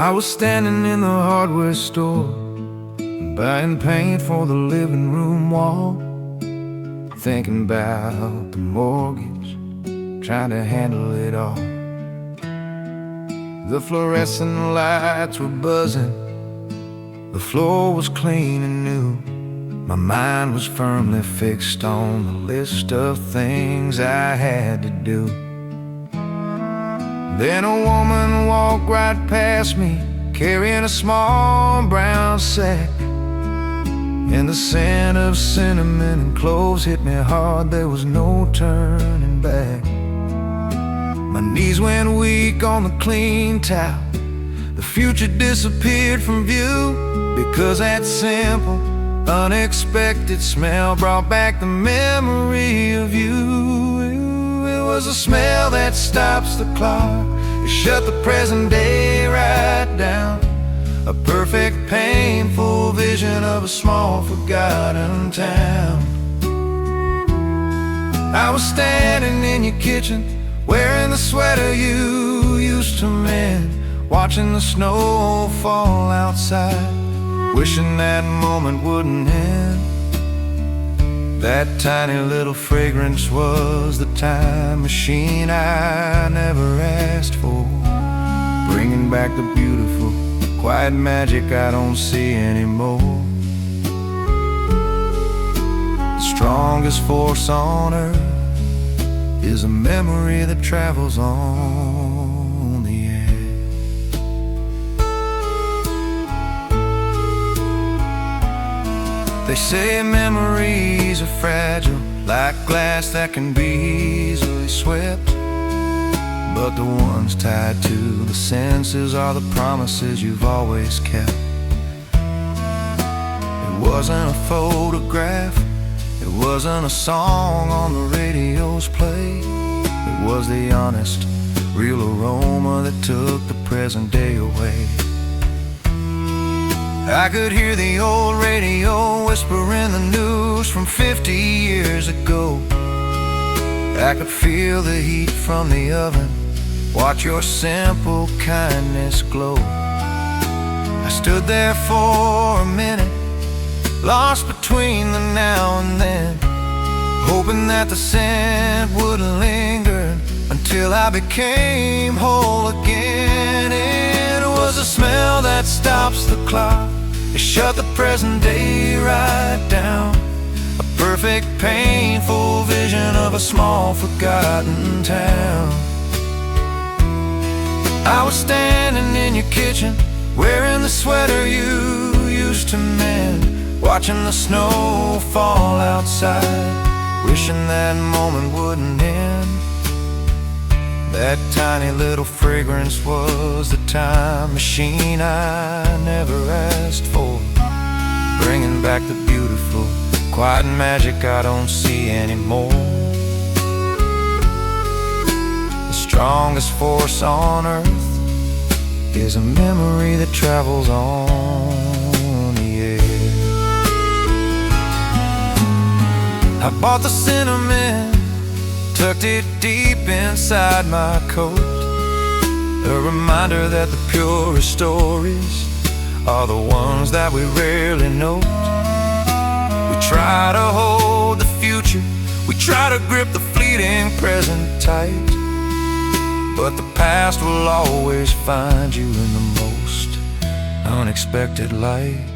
I was standing in the hardware store, buying paint for the living room wall, thinking about the mortgage, trying to handle it all. The fluorescent lights were buzzing, the floor was clean and new. My mind was firmly fixed on the list of things I had to do. Then a woman walked right past me, carrying a small brown sack, and the scent of cinnamon and cloves hit me hard. There was no turning back. My knees went weak on the clean towel. The future disappeared from view, because that simple, unexpected smell brought back the memory of you. It was a smell that stops the clock. It shut the present day right down. A perfect, painful vision of a small, forgotten town. I was standing in your kitchen, wearing the sweater you used to mend, watching the snow fall outside, wishing that moment wouldn't end. That tiny little fragrance was the time machine I never asked for, bringing back the beautiful, quiet magic I don't see anymore. The strongest force on earth is a memory that travels on the air. They say memories are fragile, like glass that can be easily swept, but the ones tied to the senses are the promises you've always kept. It wasn't a photograph, it wasn't a song on the radio's play. It was the honest, real aroma that took the present day away. I could hear the old radio whispering the news from 50 years ago. I could feel the heat from the oven, watch your simple kindness glow. I stood there for a minute, lost between the now and then, hoping that the scent would linger until I became whole again. It was a smell that stops the clock. It shut the present day right down. A perfect, painful vision of a small, forgotten town. I was standing in your kitchen, wearing the sweater you used to mend, watching the snow fall outside, wishing that moment wouldn't end. That tiny little fragrance was the time machine I never asked for, bringing back the beautiful, quiet magic I don't see anymore. The strongest force on earth is a memory that travels on the air. I bought the cinnamon, tucked it deep inside my coat, a reminder that the purest stories are the ones that we rarely note. We try to hold the future, we try to grip the fleeting present tight, but the past will always find you in the most unexpected light.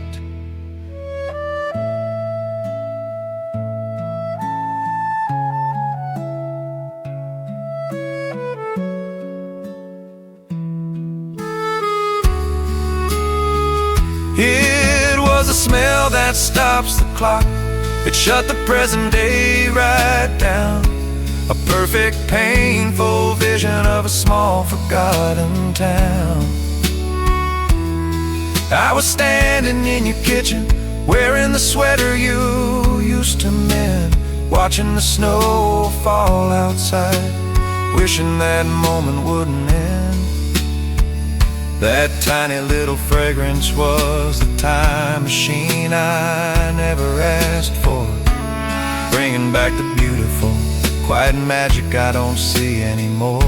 It was a smell that stops the clock. It shut the present day right down. A perfect, painful vision of a small, forgotten town. I was standing in your kitchen, wearing the sweater you used to mend, watching the snow fall outside, wishing that moment wouldn't end. That tiny little fragrance was the time machine I never asked for, bringing back the beautiful, quiet magic I don't see anymore.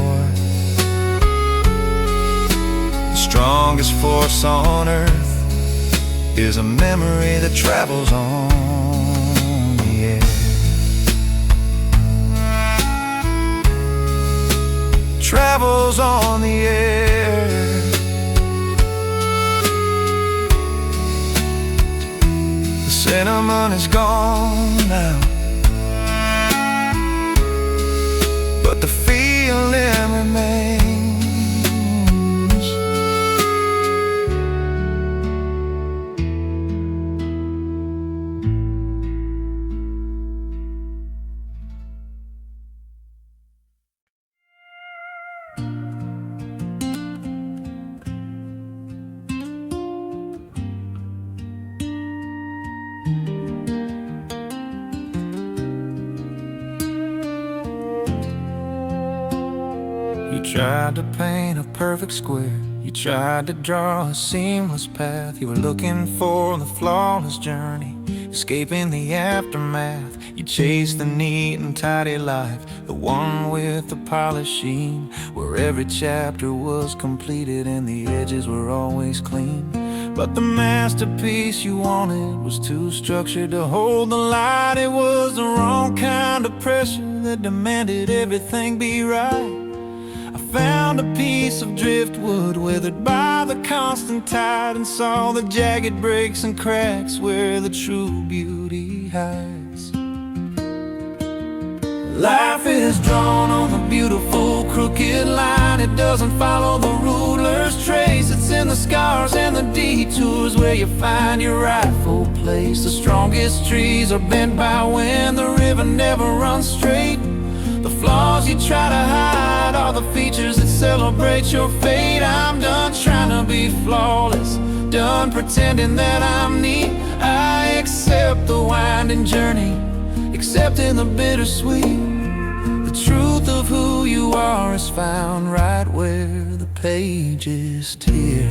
The strongest force on earth is a memory that travels on the air. Travels on the air. The cinnamon is gone now, but the feeling remains. You tried to paint a perfect square, you tried to draw a seamless path. You were looking for the flawless journey, escaping the aftermath. You chased the neat and tidy life, the one with the polished sheen, where every chapter was completed and the edges were always clean. But the masterpiece you wanted was too structured to hold the light. It was the wrong kind of pressure that demanded everything be right. Found a piece of driftwood weathered by the constant tide, and saw the jagged breaks and cracks where the true beauty hides. Life is drawn on the beautiful crooked line. It doesn't follow the ruler's trace. It's in the scars and the detours where you find your rightful place. The strongest trees are bent by wind, the river never runs straight. The flaws you try to hide are the features that celebrate your fate. I'm done trying to be flawless, done pretending that I'm neat. I accept the winding journey, accepting the bittersweet. The truth of who you are is found right where the pages tear.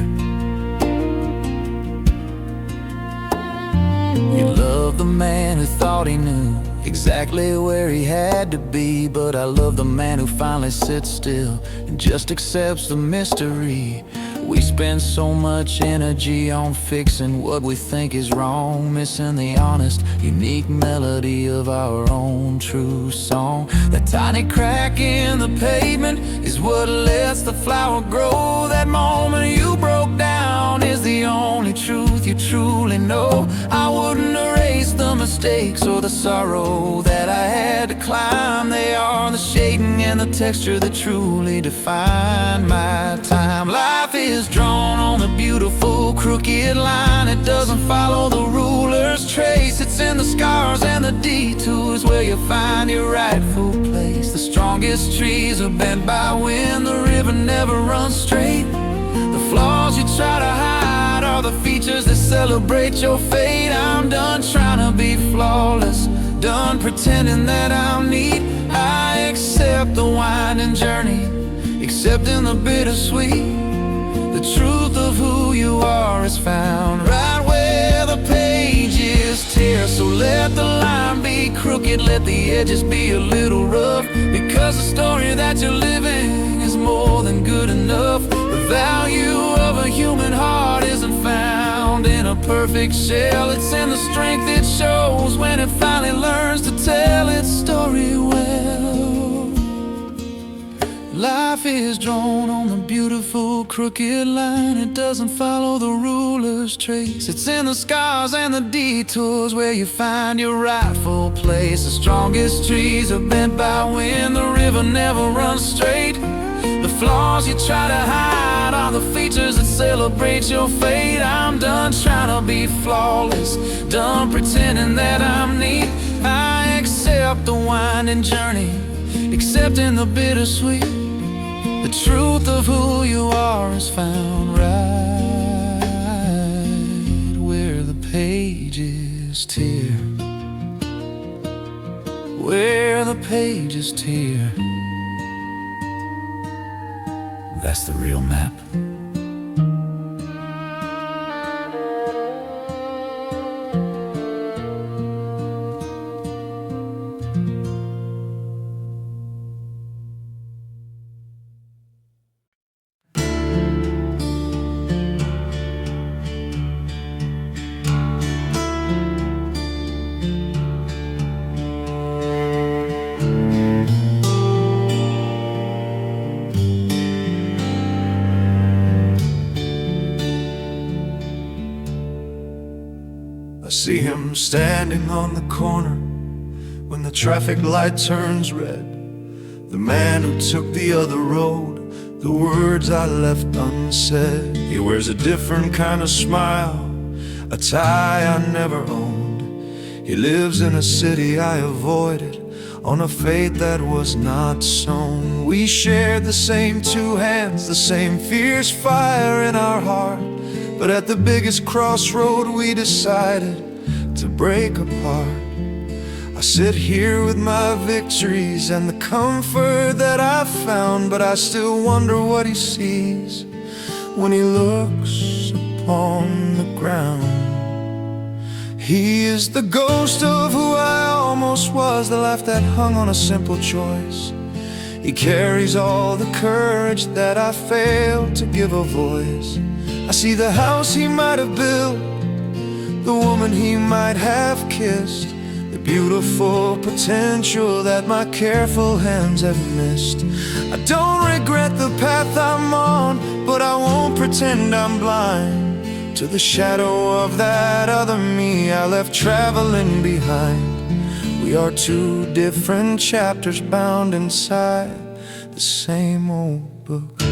You love the man who thought he knew exactly where he had to be, but I love the man who finally sits still and just accepts the mystery. We spend so much energy on fixing what we think is wrong, missing the honest, unique melody of our own true song. That tiny crack in the pavement is what lets the flower grow. That moment you broke down is the only truth you truly know. I wouldn't erase the mistakes or the sorrow that I had to climb. They are the shading and the texture that truly define my time. Life is drawn on the beautiful crooked line. It doesn't follow the ruler's trace. It's in the scars and the detours where you find your rightful place. The strongest trees are bent by wind, the river never runs straight. The flaws you try to hide are the features that celebrate your fate. I'm done trying to be flawless, done pretending that I'm neat. I accept the winding journey, accepting the bittersweet. The truth of who you are is found right where the pages tear. So let the line be crooked, let the edges be a little rough, because the story that you're living is more than good enough. The value of a human heart isn't found in a perfect shell. It's in the strength it shows when it finally learns to tell its story well. Life is drawn on the beautiful crooked line. It doesn't follow the ruler's trace. It's in the scars and the detours where you find your rightful place. The strongest trees are bent by wind, the river never runs straight. The flaws you try to hide are the features that celebrate your fate. I'm done trying to be flawless, done pretending that I'm neat. I accept the winding journey, accepting the bittersweet. The truth of who you are is found right where the pages tear. Where the pages tear. That's the real map. I see him standing on the corner when the traffic light turns red. The man who took the other road, the words I left unsaid. He wears a different kind of smile, a tie I never owned. He lives in a city I avoided, on a fate that was not sown. We shared the same two hands, the same fierce fire in our heart, but at the biggest crossroad we decided to break apart. I sit here with my victories and the comfort that I've found, but I still wonder what he sees when he looks upon the ground. He is the ghost of who I almost was, the life that hung on a simple choice. He carries all the courage that I failed to give a voice. I see the house he might have built, the woman he might have kissed, the beautiful potential that my careful hands have missed. I don't regret the path I'm on, but I won't pretend I'm blind to the shadow of that other me I left traveling behind. We are two different chapters bound inside the same old book.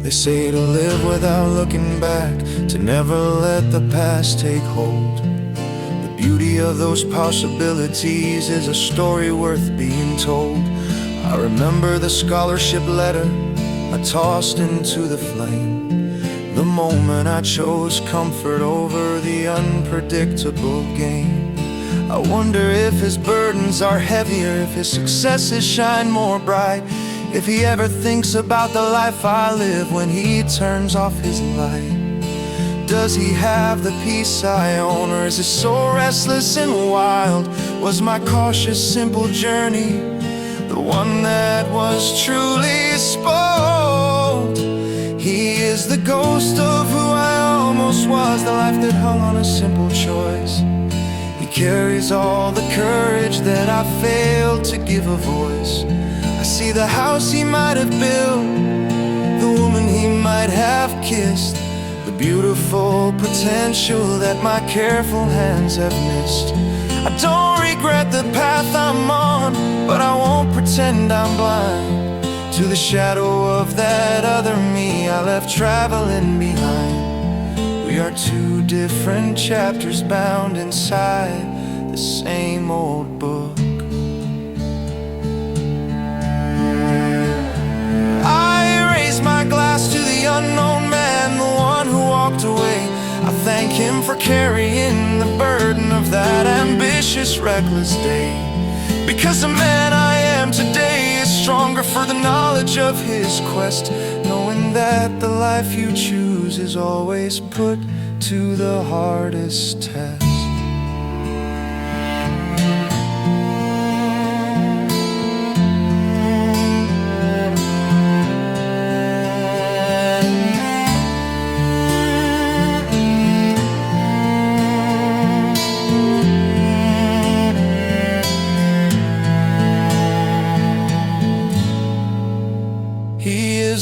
They say to live without looking back, to never let the past take hold. The beauty of those possibilities is a story worth being told. I remember the scholarship letter I tossed into the flame, the moment I chose comfort over the unpredictable gain. I wonder if his burdens are heavier, if his successes shine more bright, if he ever thinks about the life I live when he turns off his light. Does he have the peace I own, or is he so restless and wild? Was my cautious, simple journey the one that was truly spoiled? He is the ghost of who I almost was, the life that hung on a simple choice. He carries all the courage that I failed to give a voice. I see the house he might have built, the woman he might have kissed, the beautiful potential that my careful hands have missed. I don't regret the path I'm on, but I won't pretend I'm blind to the shadow of that other me I left traveling behind. We are two different chapters bound inside the same old book. I raise my glass to the unknown man, the one who walked away. I thank him for carrying the burden of that ambitious, reckless day. Because the man I am today is stronger for the knowledge of his quest, knowing that the life you choose is always put to the hardest test.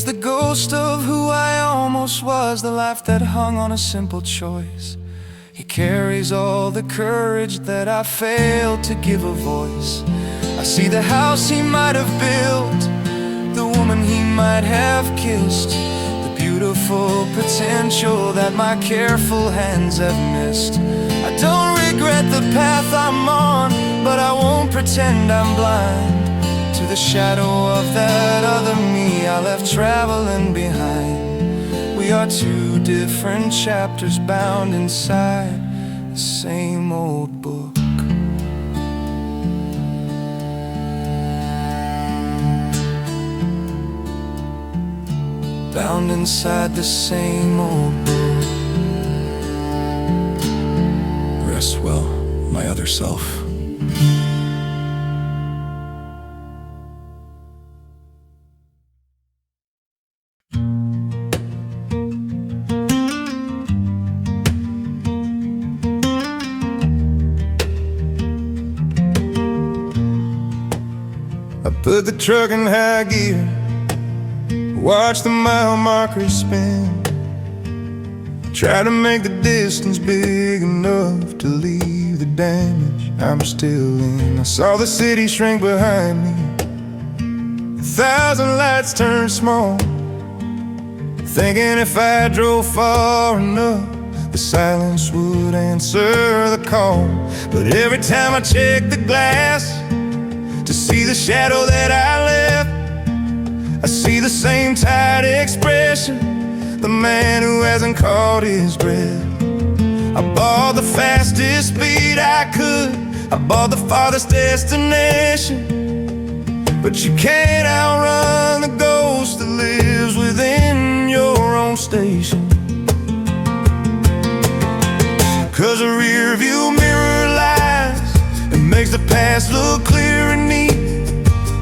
The ghost of who I almost was, the life that hung on a simple choice. He carries all the courage that I failed to give a voice. I see the house he might have built, the woman he might have kissed, the beautiful potential that my careful hands have missed. I don't regret the path I'm on, but I won't pretend I'm blind to the shadow of that other me I left traveling behind. We are two different chapters bound inside the same old book. Bound inside the same old book. Rest well, my other self. I put the truck in high gear, watch the mile markers spin, try to make the distance big enough to leave the damage I'm still in. I saw the city shrink behind me, 1,000 lights turn small, thinking if I drove far enough the silence would answer the call. But every time I check the glass to see the shadow that I left, I see the same tired expression, the man who hasn't caught his breath. I bought the fastest speed I could, I bought the farthest destination, but you can't outrun the ghost that lives within your own station. 'Cause a rear view mirror lies, it makes the past look clear and neat,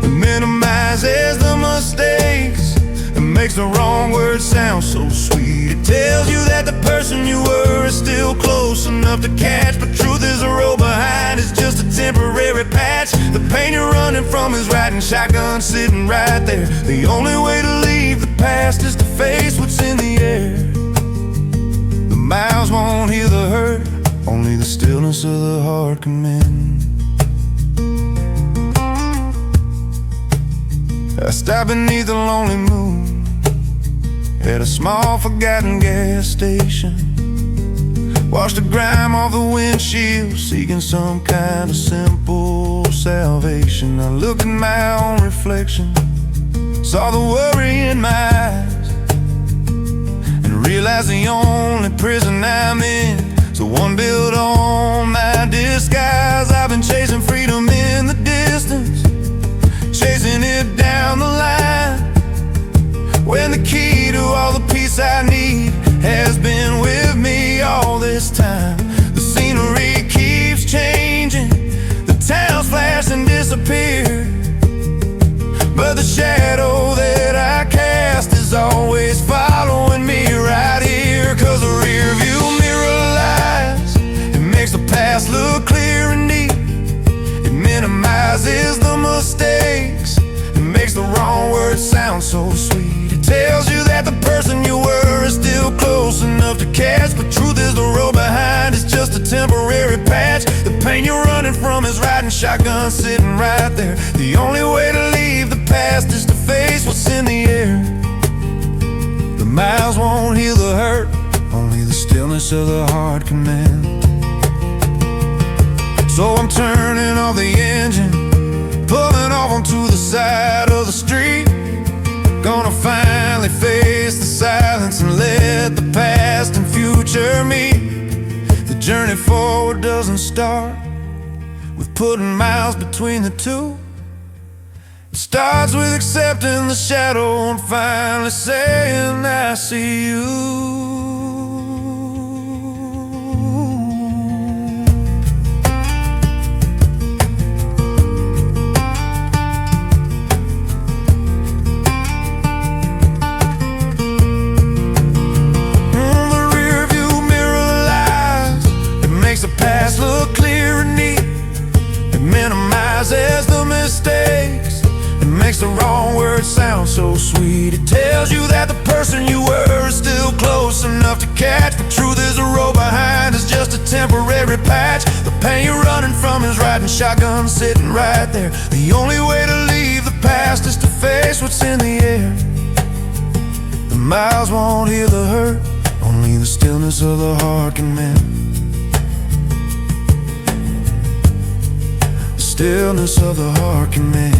it minimizes the mistakes, it makes the wrong words sound so sweet. It tells you that the person you were is still close enough to catch, but truth is the road behind is just a temporary patch. The pain you're running from is riding shotgun sitting right there. The only way to leave the past is to face what's in the air. The miles won't heal the hurt, only the stillness of the heart can mend. I stopped beneath the lonely moon at a small forgotten gas station, washed the grime off the windshield, seeking some kind of simple salvation. I looked at my own reflection, saw the worry in my eyes, and realized the only prison I'm in is the one built on my disguise. I've been chasing freedom in the distance, chasing it down the line, when the key to all the peace I need has been with me all this time. The scenery keeps changing, the towns flash and disappear, but the shadow that I cast is always following me right here. 'Cause the rear view mirror lies, it makes the past look clear and neat, it minimizes the mistakes, it makes the wrong words sound so sweet. It tells you that the person you were is still close enough to catch, but truth is the road behind is just a temporary patch. The pain you're running from is riding shotgun sitting right there. The only way to leave the past is to face what's in the air. The miles won't heal the hurt, only the stillness of the heart can mend. So I'm turning off the engine, pulling off onto the side of the street, gonna finally face the silence and let the past and future meet. The journey forward doesn't start with putting miles between the two. It starts with accepting the shadow and finally saying I see you. Look clear and neat, it minimizes the mistakes, it makes the wrong words sound so sweet. It tells you that the person you were is still close enough to catch, but truth is the road behind is just a temporary patch. The pain you're running from is riding shotgun sitting right there. The only way to leave the past is to face what's in the air. The miles won't heal the hurt, only the stillness of the heart can mend. Stillness of the heart can mend.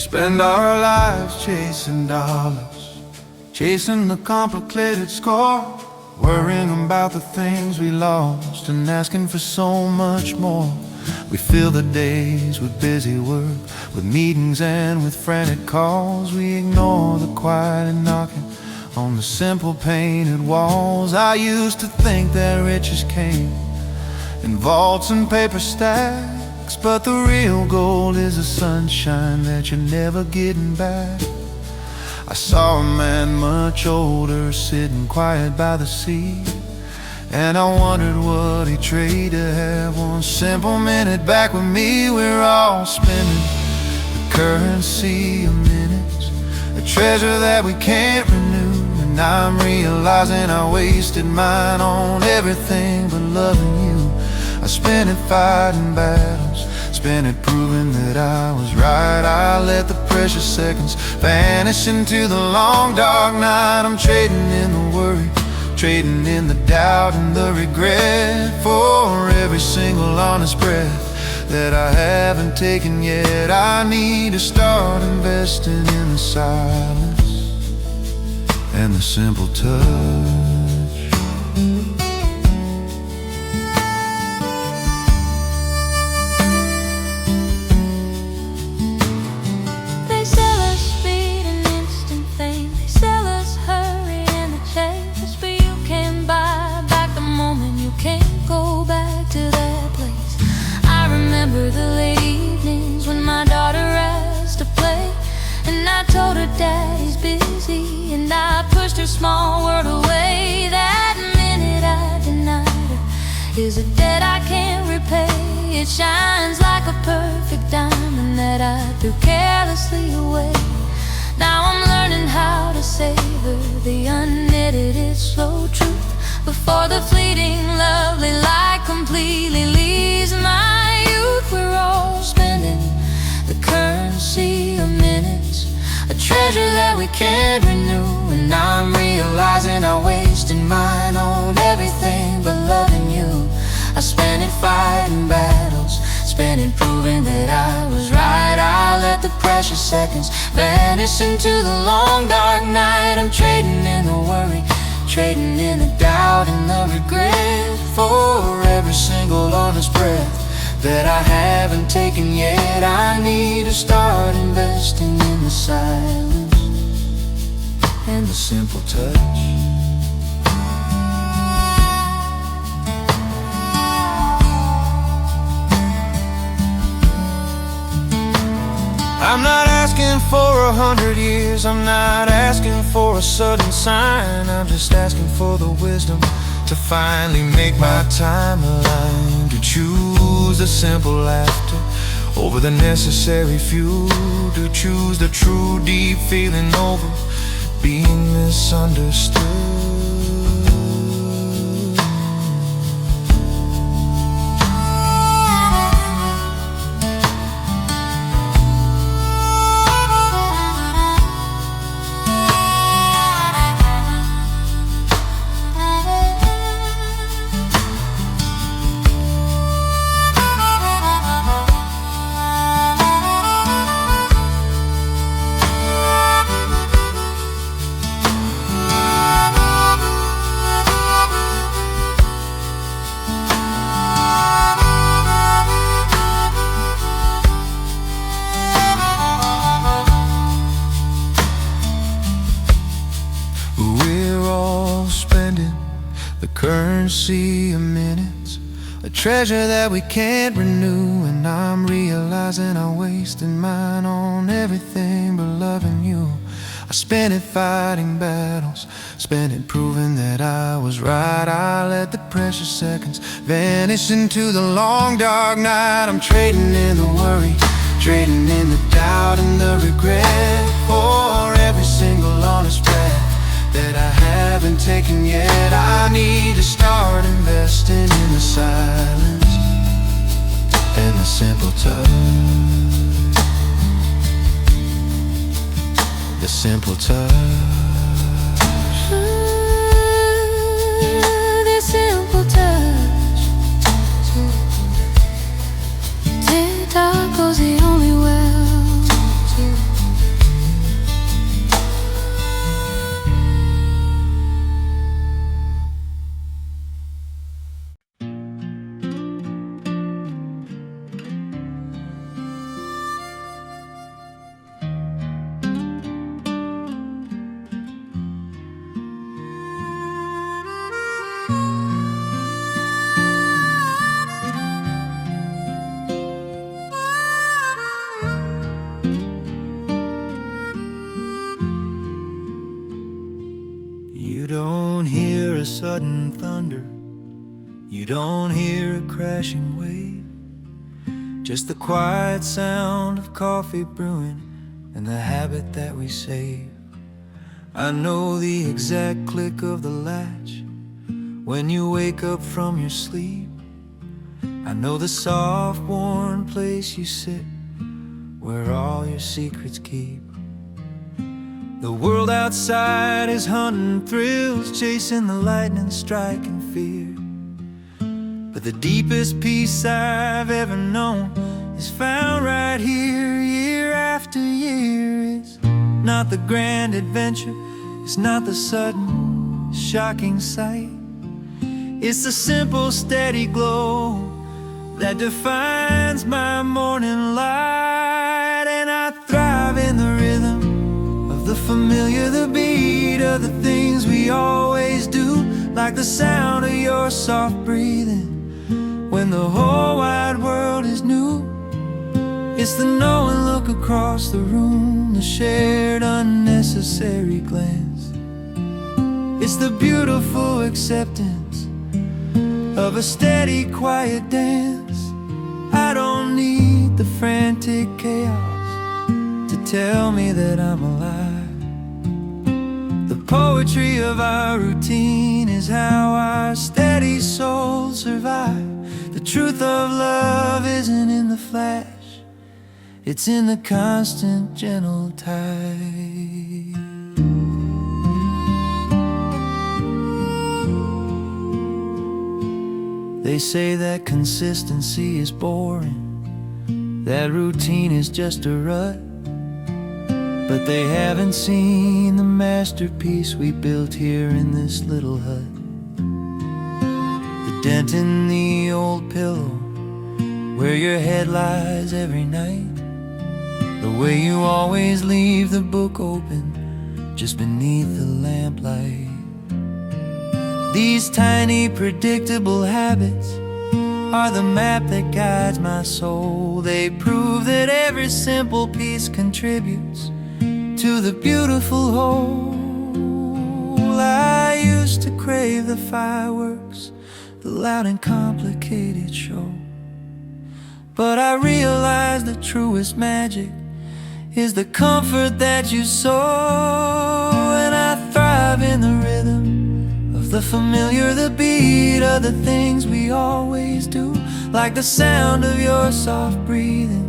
Spend our lives chasing dollars, chasing the complicated score, worrying about the things we lost and asking for so much more. We fill the days with busy work, with meetings and with frantic calls. We ignore the quiet knocking on the simple painted walls. I used to think that riches came in vaults and paper stacks, but the real gold is the sunshine that you're never getting back. I saw a man much older sitting quiet by the sea, and I wondered what he'd trade to have one simple minute back with me. We're all spending the currency of minutes, a treasure that we can't renew. And I'm realizing I wasted mine on everything but loving you. I spent it fighting battles, spent it proving that I was right. I let the precious seconds vanish into the long dark night. I'm trading in the worry, trading in the doubt and the regret for every single honest breath that I haven't taken yet. I need to start investing in the silence and the simple touch. Daddy's busy, and I pushed her small world away. That minute I denied her is a debt I can't repay. It shines like a perfect diamond that I threw carelessly away. Now I'm learning how to savor the unedited slow truth before the fleeting lovely light completely leaves my youth. We're all spending the currency of minutes, a treasure that we can't renew. And I'm realizing I wasted mine on everything but loving you. I spent it fighting battles, spent it proving that I was right. I let the precious seconds vanish into the long dark night. I'm trading in the worry, trading in the doubt and the regret for every single honest breath that I haven't taken yet. I need to start investing in the silence and the simple touch. I'm not asking for 100 years, I'm not asking for a sudden sign. I'm just asking for the wisdom to finally make my time align, to choose the simple laughter over the necessary fuel, to choose the true deep feeling over being misunderstood. Currency of minutes, a treasure that we can't renew. And I'm realizing I wasted mine on everything but loving you. I spent it fighting battles, spent it proving that I was right. I let the precious seconds vanish into the long dark night. I'm trading in the worry, trading in the doubt and the regret for every single honest breath that I haven't taken yet. I need to start investing in the silence and the simple touch. The simple touch. The simple touch. TikTok goes the only well. sudden thunder. You don't hear a crashing wave, just the quiet sound of coffee brewing and the habit that we save. I know the exact click of the latch when you wake up from your sleep. I know the soft, worn place you sit where all your secrets keep. The world outside is hunting thrills, chasing the lightning, striking fear. But the deepest peace I've ever known is found right here, year after year. It's not the grand adventure, it's not the sudden, shocking sight. It's the simple, steady glow that defines my morning light. And I thrive in the rhythm of the familiar, the beat of the things we always do, like the sound of your soft breathing when the whole wide world is new. It's the knowing look across the room, the shared unnecessary glance. It's the beautiful acceptance of a steady, quiet dance. I don't need the frantic chaos to tell me that I'm alive. The poetry of our routine is how our steady souls survive. The truth of love isn't in the flash, it's in the constant, gentle tide. They say that consistency is boring, that routine is just a rut, but they haven't seen the masterpiece we built here in this little hut. The dent in the old pillow where your head lies every night, the way you always leave the book open just beneath the lamplight. These tiny, predictable habits are the map that guides my soul. They prove that every simple piece contributes to the beautiful whole. I used to crave the fireworks, the loud and complicated show, but I realized the truest magic is the comfort that you sow. And I thrive in the rhythm of the familiar, the beat of the things we always do, like the sound of your soft breathing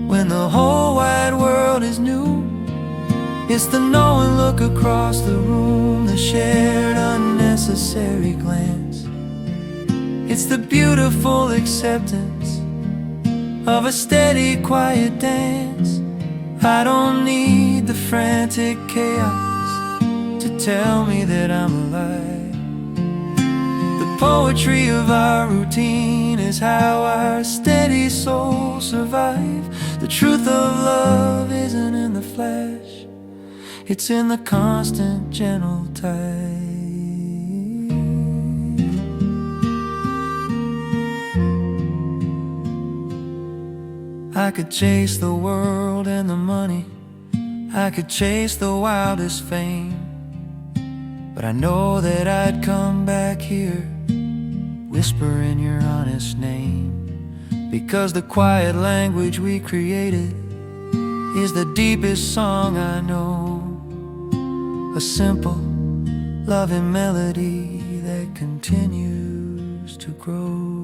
when the whole wide world is new. It's the knowing look across the room, the shared unnecessary glance. It's the beautiful acceptance of a steady, quiet dance. I don't need the frantic chaos to tell me that I'm alive. The poetry of our routine is how our steady souls survive. The truth of love isn't in the flash, it's in the constant, gentle tide. I could chase the world and the money, I could chase the wildest fame, but I know that I'd come back here whispering your honest name, because the quiet language we created is the deepest song I know. A simple, loving melody that continues to grow.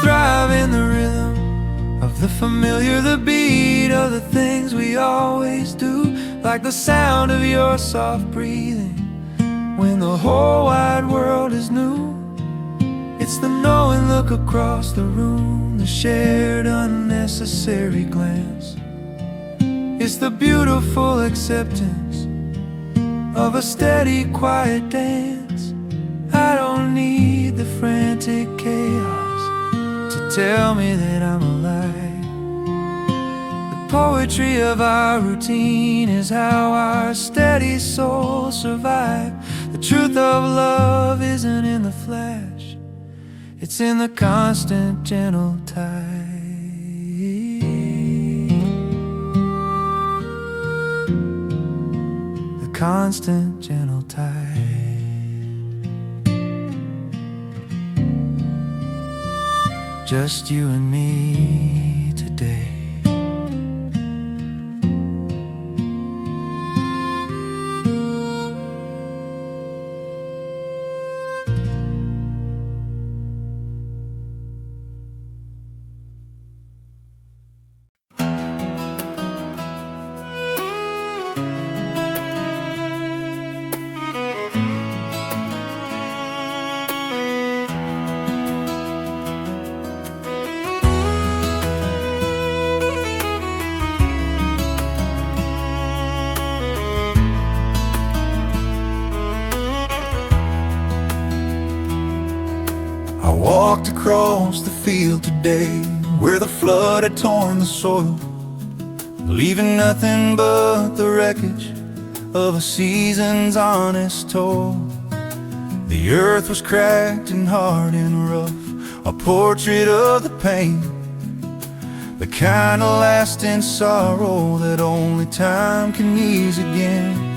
Thrive in the rhythm of the familiar, the beat of the things we always do, like the sound of your soft breathing when the whole wide world is new. It's the knowing look across the room, the shared unnecessary glance. It's the beautiful acceptance of a steady, quiet dance. I don't need the frantic chaos to tell me that I'm alive. The poetry of our routine is how our steady souls survive. The truth of love isn't in the flash, it's in the constant, gentle tide. The constant, gentle tide. Just you and me today. I walked across the field today where the flood had torn the soil, leaving nothing but the wreckage of a season's honest toil. The earth was cracked and hard and rough, a portrait of the pain, the kind of lasting sorrow that only time can ease again.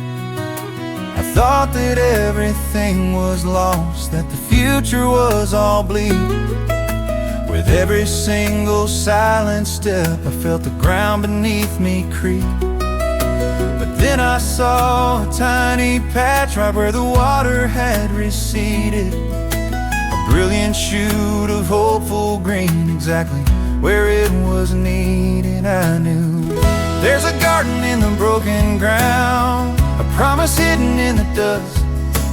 I thought that everything was lost, that the future was all bleak. With every single silent step, I felt the ground beneath me creak. But then I saw a tiny patch right where the water had receded, a brilliant shoot of hopeful green, exactly where it was needed. I knew there's a garden in the broken ground, a promise hidden in the dust,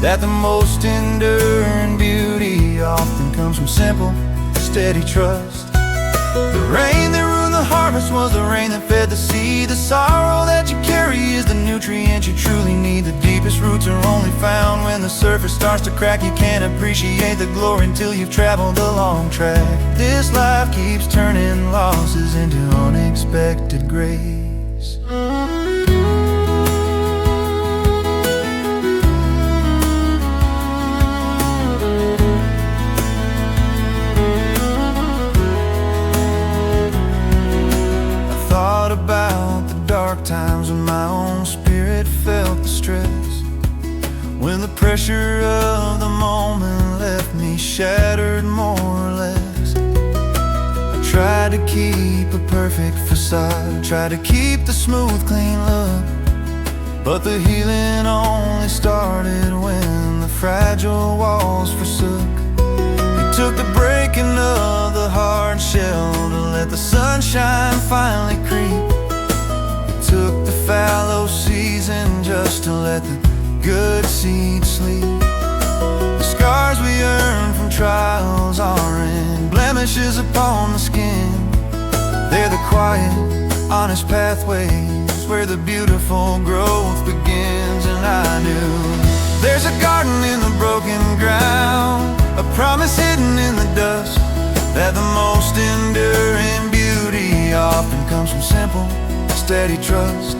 that the most enduring beauty often comes from simple, steady trust. The rain that ruined the harvest was the rain that fed the seed. The sorrow that you carry is the nutrient you truly need. The deepest roots are only found when the surface starts to crack. You can't appreciate the glory until you've traveled the long track. This life keeps turning losses into unexpected grace. About the dark times when my own spirit felt the stress, when the pressure of the moment left me shattered more or less. I tried to keep a perfect facade, tried to keep the smooth, clean look, but the healing only started when the fragile walls forsook. It took the breaking of the hard shell to let the sunshine finally creep. It took the fallow season just to let the good seed sleep. The scars we earn from trials aren't blemishes upon the skin. They're the quiet, honest pathways where the beautiful growth begins. And I knew there's a garden in the broken ground, a promise hidden in the dust, that the most enduring beauty often comes from simple, steady trust.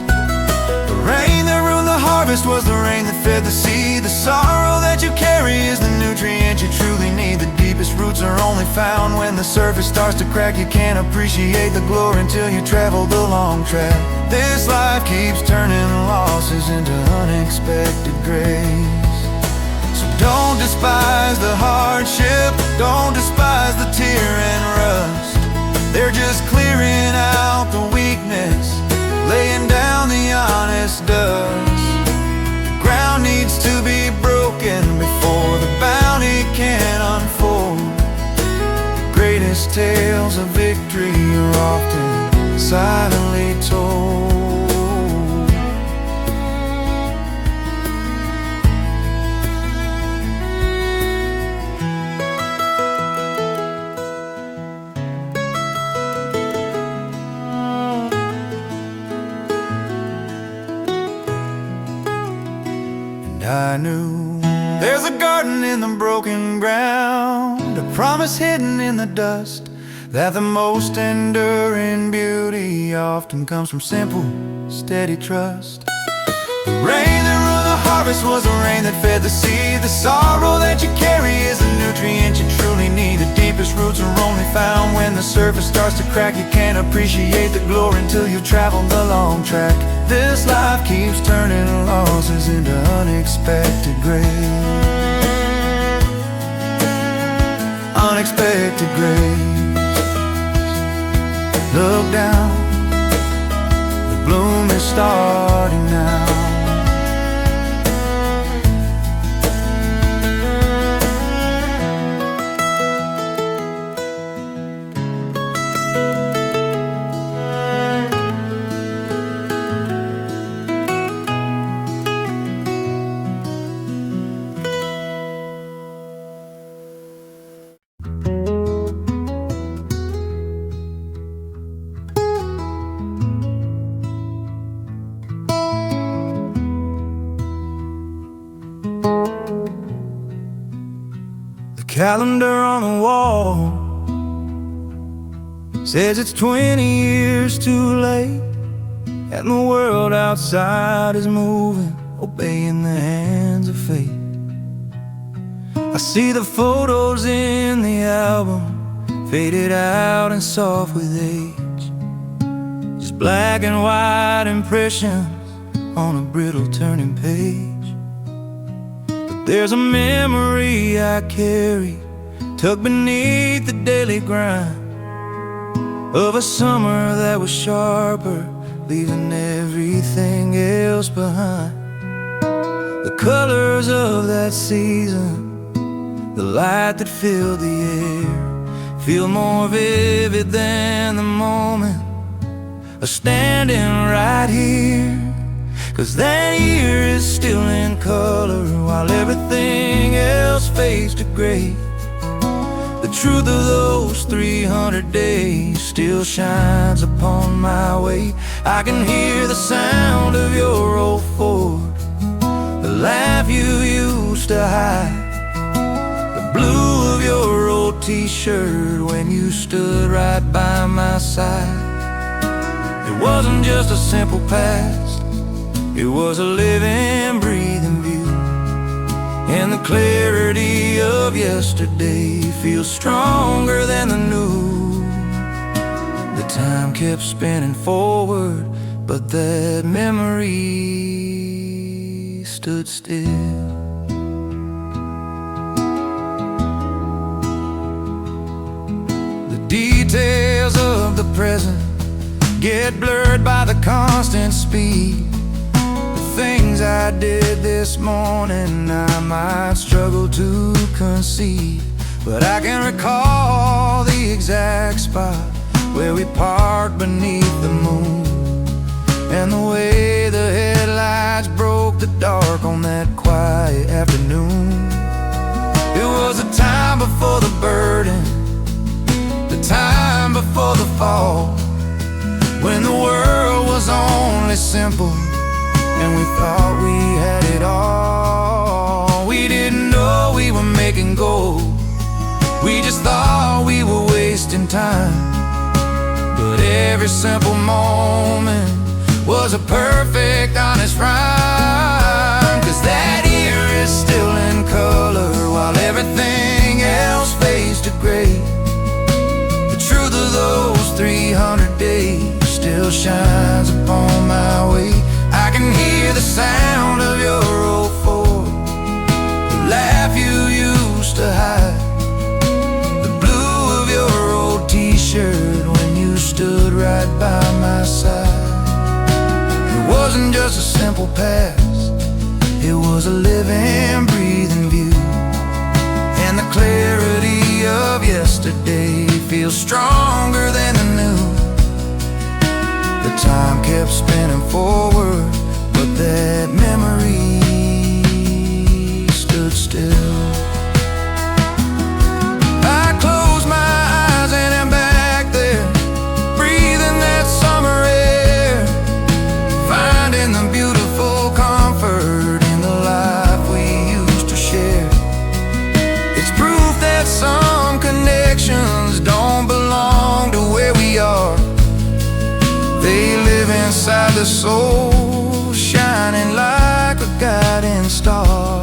The rain that ruined the harvest was the rain that fed the seed. The sorrow that you carry is the nutrient you truly need. The deepest roots are only found when the surface starts to crack. You can't appreciate the glory until you travel the long track. This life keeps turning losses into unexpected grace. So don't despise the hardship, don't despise the tear and rust. They're just clearing out the weakness, laying down the honest dust. The ground needs to be broken before the bounty can unfold. The greatest tales of victory are often silently told. I knew. There's a garden in the broken ground, a promise hidden in the dust, that the most enduring beauty often comes from simple, steady trust. The rain that ruined the harvest was the rain that fed the seed. The sorrow that you carry is the nutrient you truly need. The deepest roots are only found when the surface starts to crack. You can't appreciate the glory until you've traveled the long track. This life keeps turning losses into unexpected grace. Unexpected grace. Look down, the bloom is starting now. Calendar on the wall says it's 20 years too late, and the world outside is moving, obeying the hands of fate. I see the photos in the album, faded out and soft with age, just black and white impressions on a brittle turning page. There's a memory I carry, tucked beneath the daily grind, of a summer that was sharper, leaving everything else behind. The colors of that season, the light that filled the air, feel more vivid than the moment of standing right here. 'Cause that year is still in color while everything else fades to gray. The truth of those 300 days still shines upon my way. I can hear the sound of your old Ford, the laugh you used to hide, the blue of your old t-shirt when you stood right by my side. It wasn't just a simple past, it was a living, breathing view, and the clarity of yesterday feels stronger than the new. The time kept spinning forward, but that memory stood still. The details of the present get blurred by the constant speed. Things I did this morning I might struggle to conceive, but I can recall the exact spot where we parked beneath the moon, and the way the headlights broke the dark on that quiet afternoon. It was a time before the burden, the time before the fall, when the world was only simple and we thought we had it all. We didn't know we were making gold, we just thought we were wasting time. But every simple moment was a perfect, honest rhyme. 'Cause that year is still in color while everything else fades to gray. The truth of those 300 days still shines upon my way. I can hear the sound of your old Ford, the laugh you used to hide, the blue of your old t-shirt when you stood right by my side. It wasn't just a simple past, it was a living, breathing view, and the clarity of yesterday feels stronger than the new. The time kept spinning forward, but that memory stood still. I close my eyes and I'm back there, breathing that summer air, finding the beautiful comfort in the life we They live inside the soul, shining like a guiding star.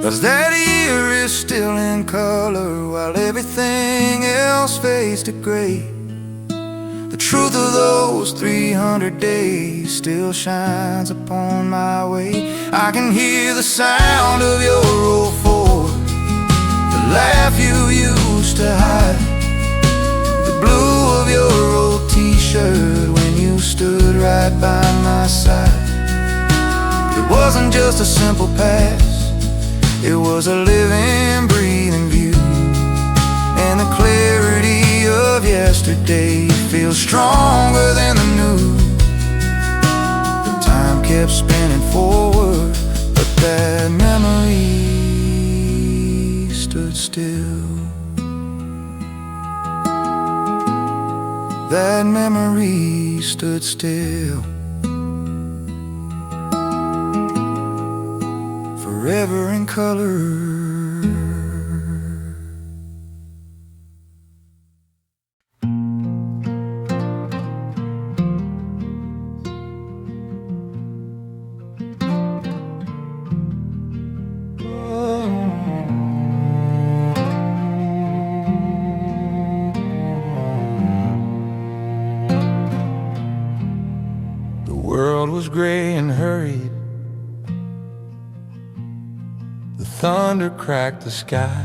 Cause that year is still in color while everything else fades to gray. The truth of those 300 days still shines upon my way. I can hear the sound of your old Ford, the laugh you used to hide, the blue of your old t-shirt when you stood right by my side. It wasn't just a simple past, it was a living, breathing view. And the clarity of yesterday feels stronger than the new. The time kept spinning forward, but that memory stood still. That memory stood still. Forever in color. The world was gray and hurried. The thunder cracked the sky.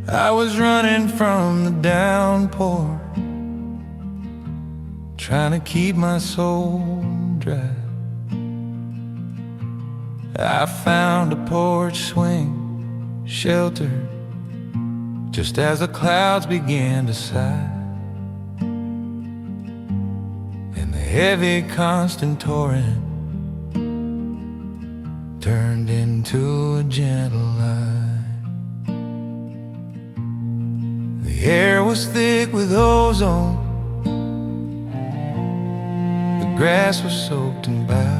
I was running from the downpour, trying to keep my soul dry. I found a porch swing, sheltered, just as the clouds began to sigh. And the heavy constant torrent turned into a gentle line. The air was thick with ozone, the grass was soaked in boughs.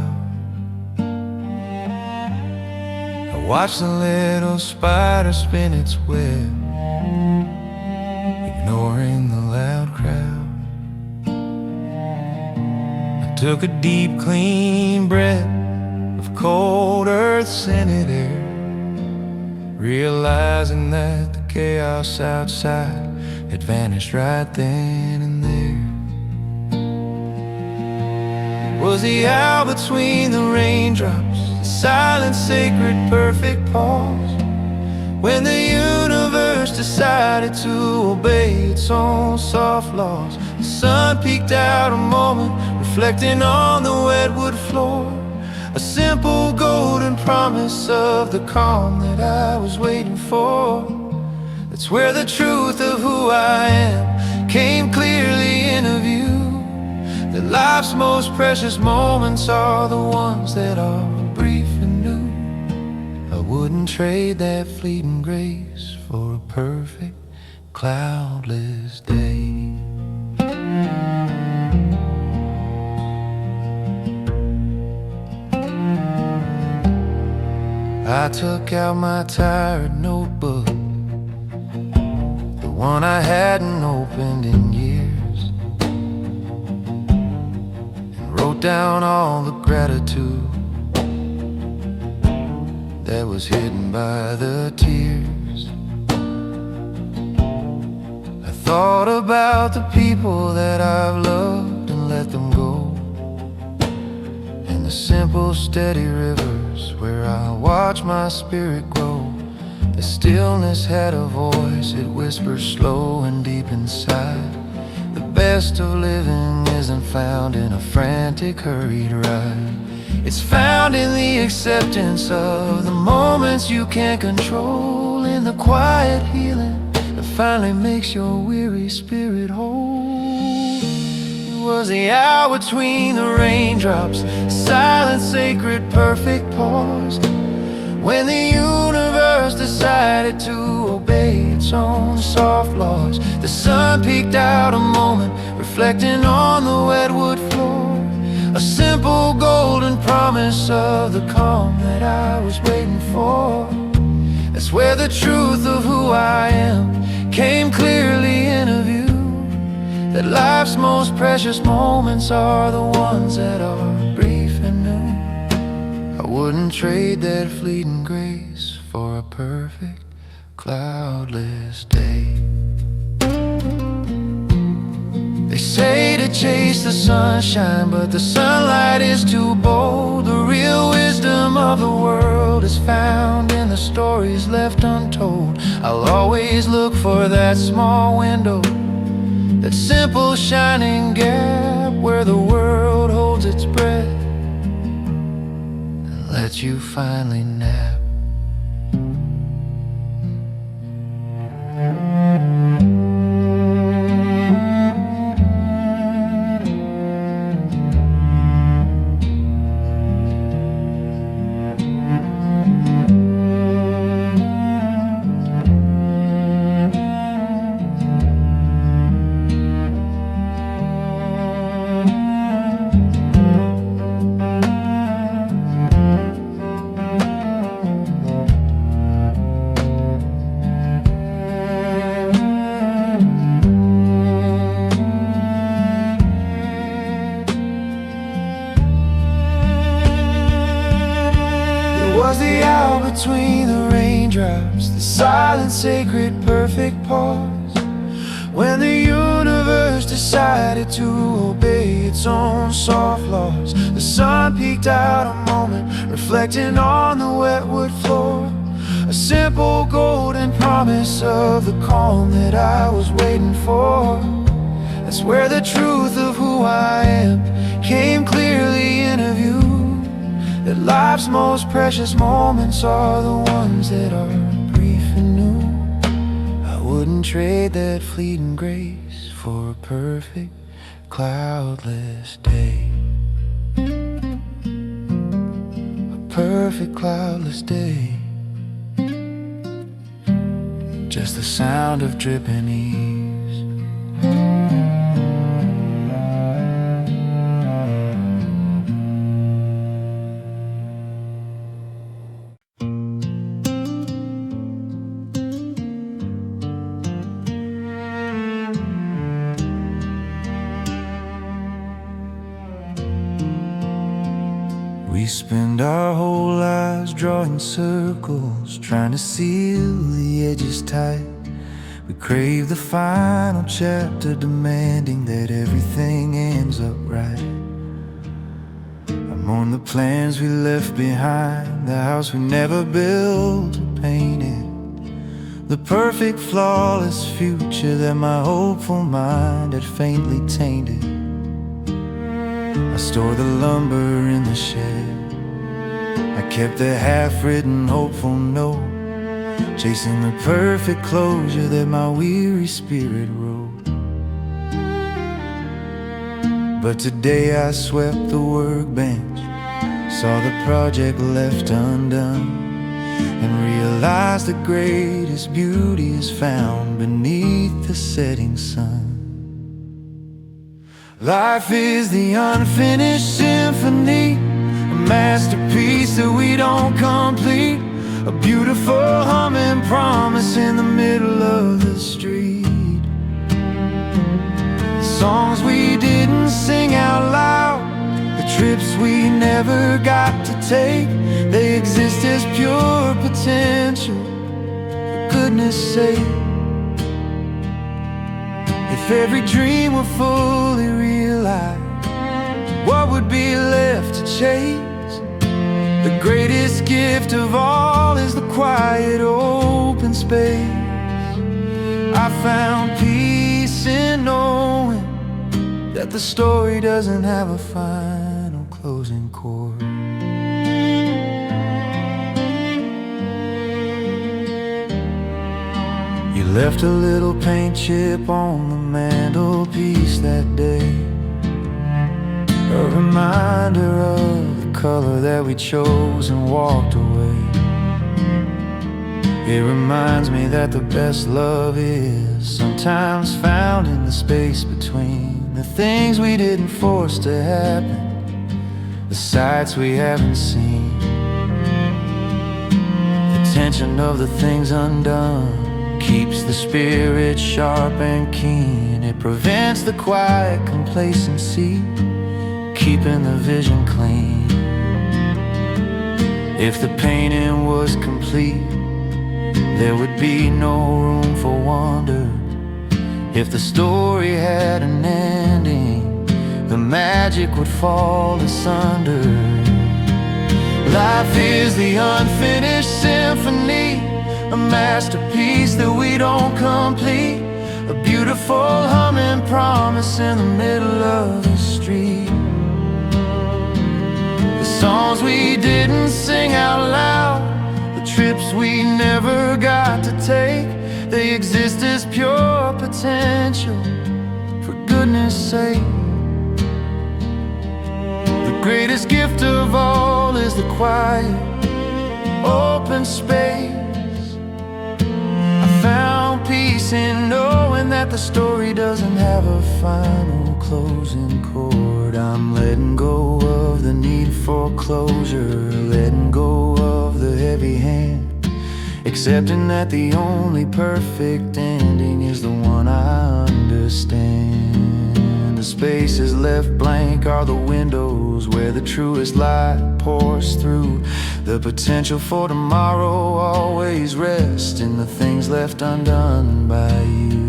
I watched the little spider spin its web, ignoring the loud crowd. I took a deep, clean breath of cold earth-scented air, realizing that the chaos outside had vanished right then and there. It was the hour between the raindrops, the silent, sacred, perfect pause, when the universe decided to obey its own soft laws. The sun peeked out a moment, reflecting on the wetwood floor, a simple golden promise of the calm that I was waiting for. That's where the truth of who I am came clearly into view. That life's most precious moments are the ones that are brief and new. I wouldn't trade that fleeting grace for a perfect, cloudless day. I took out my tired notebook, the one I hadn't opened in years, and wrote down all the gratitude that was hidden by the tears. I thought about the people that I've loved and let them go, and the simple, steady rivers where I watch my spirit grow. The stillness had a voice, it whispers slow and deep inside. The best of living isn't found in a frantic, hurried ride. It's found in the acceptance of the moments you can't control, in the quiet healing that finally makes your weary spirit whole. It was the hour between the raindrops, silent, sacred, perfect pause, when the universe decided to obey its own soft laws. The sun peeked out a moment, reflecting on the wet wood floor. A simple golden promise of the calm that I was waiting for. That's where the truth of who I am came clearly into view. That life's most precious moments are the ones that are brief and new. I wouldn't trade that fleeting grace for a perfect cloudless day. They say to chase the sunshine, but the sunlight is too bold. The real wisdom of the world is found in the stories left untold. I'll always look for that small window, that simple shining gap where the world holds its breath and lets you finally nap. Between the raindrops, the silent, sacred, perfect pause, when the universe decided to obey its own soft laws. The sun peeked out a moment, reflecting on the wet wood floor. A simple golden promise of the calm that I was waiting for. That's where the truth of who I am came clearly into view. That life's most precious moments are the ones that are brief and new. I wouldn't trade that fleeting grace for a perfect cloudless day. A perfect cloudless day. Just the sound of dripping ease. We spend our whole lives drawing circles, trying to seal the edges tight. We crave the final chapter, demanding that everything ends up right. I mourn the plans we left behind, the house we never built or painted, the perfect flawless future that my hopeful mind had faintly tainted. I stored the lumber in the shed, I kept the half-written hopeful note, chasing the perfect closure that my weary spirit wrote. But today I swept the workbench, saw the project left undone, and realized the greatest beauty is found beneath the setting sun. Life is the unfinished symphony, a masterpiece that we don't complete, a beautiful humming promise in the middle of the street. The songs we didn't sing out loud, the trips we never got to take, they exist as pure potential, for goodness sake. If every dream were fully realized, what would be left to chase? The greatest gift of all is the quiet open space. I found peace in knowing that the story doesn't have a final closing chord. You left a little paint chip on the mantelpiece that day, a reminder of the color that we chose and walked away. It reminds me that the best love is sometimes found in the space between the things we didn't force to happen, the sights we haven't seen, the tension of the things undone keeps the spirit sharp and keen. It prevents the quiet complacency, keeping the vision clean. If the painting was complete, there would be no room for wonder. If the story had an ending, the magic would fall asunder. Life is the unfinished symphony, a masterpiece that we don't complete, a beautiful humming promise in the middle of the street. The songs we didn't sing out loud, the trips we never got to take, they exist as pure potential, for goodness sake. The greatest gift of all is the quiet, open space. I found peace in knowing that the story doesn't have a final closing chord. I'm letting go of the need for closure, letting go of the heavy hand, accepting that the only perfect ending is the one I understand. The spaces left blank are the windows where the truest light pours through. The potential for tomorrow always rests in the things left undone by you.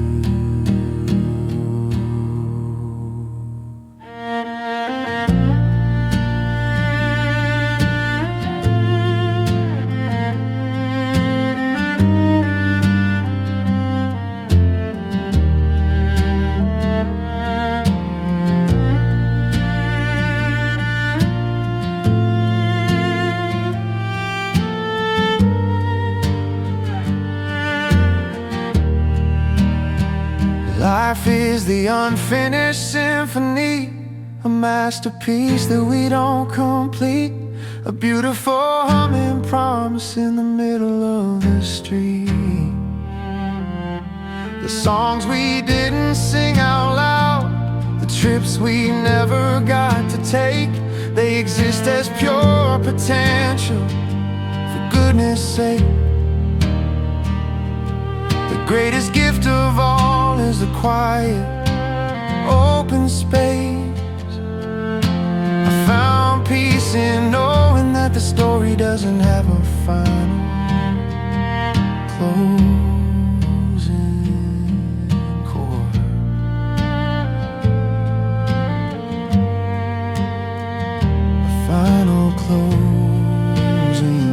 Life is the unfinished symphony, a masterpiece that we don't complete, a beautiful humming promise in the middle of the street. The songs we didn't sing out loud, the trips we never got to take, they exist as pure potential, for goodness sake. The greatest gift of all is the quiet, open space. I found peace in knowing that the story doesn't have a final closing chord. A final closing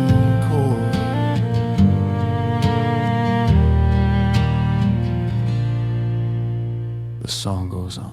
chord. The song goes on.